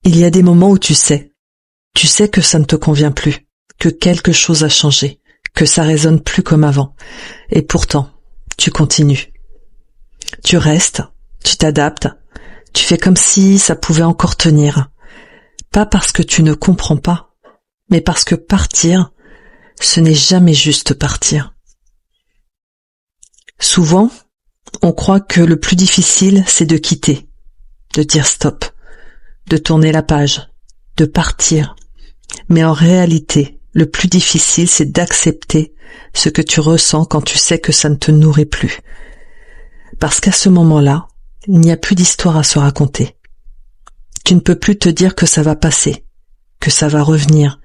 Il y a des moments où tu sais que ça ne te convient plus, que quelque chose a changé, que ça résonne plus comme avant. Et pourtant, tu continues. Tu restes, tu t'adaptes, tu fais comme si ça pouvait encore tenir. Pas parce que tu ne comprends pas, mais parce que partir, ce n'est jamais juste partir. Souvent, on croit que le plus difficile, c'est de quitter, de dire stop, de tourner la page, de partir. Mais en réalité, le plus difficile, c'est d'accepter ce que tu ressens quand tu sais que ça ne te nourrit plus. Parce qu'à ce moment-là, il n'y a plus d'histoire à se raconter. Tu ne peux plus te dire que ça va passer, que ça va revenir,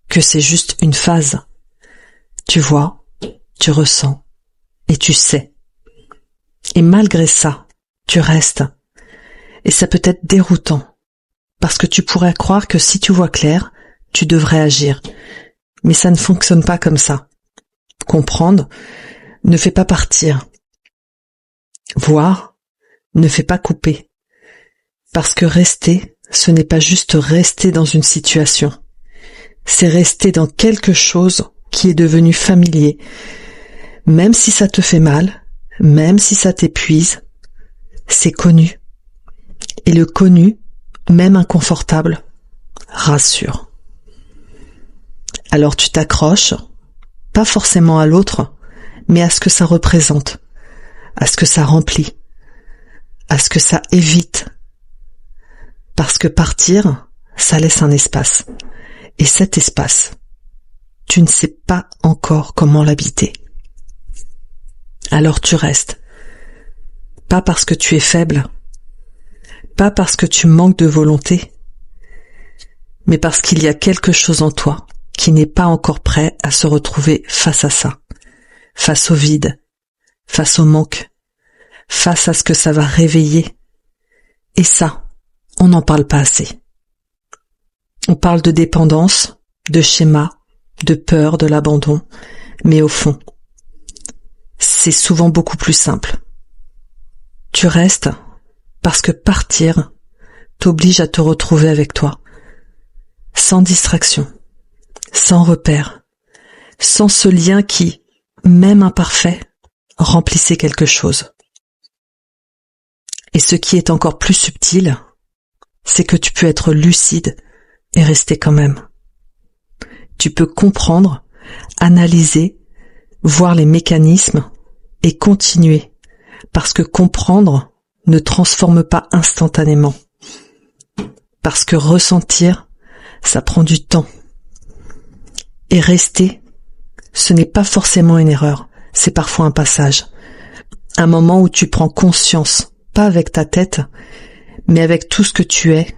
que c'est juste une phase. Tu vois, tu ressens, et tu sais. Et malgré ça, tu restes. Et ça peut être déroutant, parce que tu pourrais croire que si tu vois clair, tu devrais agir. Mais ça ne fonctionne pas comme ça. Comprendre ne fait pas partir. Voir ne fait pas couper. Parce que rester, ce n'est pas juste rester dans une situation. C'est rester dans quelque chose qui est devenu familier. Même si ça te fait mal, même si ça t'épuise, c'est connu. Et le connu, même inconfortable, rassure. Alors tu t'accroches, pas forcément à l'autre, mais à ce que ça représente, à ce que ça remplit, à ce que ça évite. Parce que partir, ça laisse un espace. Et cet espace, tu ne sais pas encore comment l'habiter. Alors tu restes. Pas parce que tu es faible, pas parce que tu manques de volonté, mais parce qu'il y a quelque chose en toi qui n'est pas encore prêt à se retrouver face à ça, face au vide, face au manque, face à ce que ça va réveiller. Et ça, on n'en parle pas assez. On parle de dépendance, de schéma, de peur, de l'abandon, mais au fond, c'est souvent beaucoup plus simple. Tu restes parce que partir t'oblige à te retrouver avec toi, sans distraction, sans repère, sans ce lien qui, même imparfait, remplissait quelque chose. Et ce qui est encore plus subtil, c'est que tu peux être lucide et rester quand même. Tu peux comprendre, analyser, voir les mécanismes et continuer, parce que comprendre ne transforme pas instantanément. Parce que ressentir, ça prend du temps. Et rester, ce n'est pas forcément une erreur, c'est parfois un passage. Un moment où tu prends conscience, pas avec ta tête, mais avec tout ce que tu es.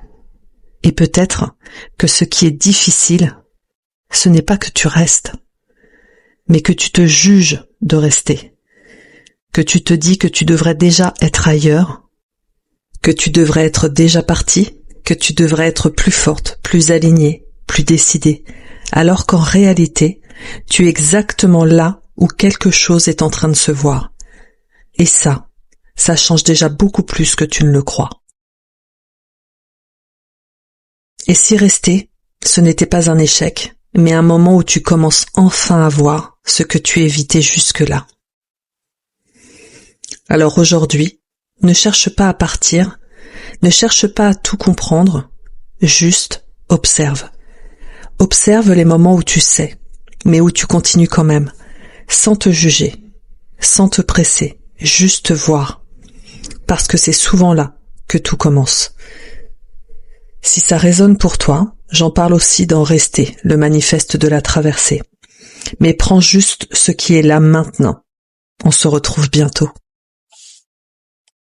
Et peut-être que ce qui est difficile, ce n'est pas que tu restes, mais que tu te juges de rester, que tu te dis que tu devrais déjà être ailleurs, que tu devrais être déjà partie, que tu devrais être plus forte, plus alignée, plus décidée, alors qu'en réalité, tu es exactement là où quelque chose est en train de se voir. Et ça change déjà beaucoup plus que tu ne le crois. Et si rester, ce n'était pas un échec, mais un moment où tu commences enfin à voir ce que tu évitais jusque-là. Alors aujourd'hui, ne cherche pas à partir, ne cherche pas à tout comprendre, juste observe. Observe les moments où tu sais, mais où tu continues quand même, sans te juger, sans te presser, juste voir. Parce que c'est souvent là que tout commence. Si ça résonne pour toi, j'en parle aussi dans Rester, le manifeste de la traversée. Mais prends juste ce qui est là maintenant. On se retrouve bientôt.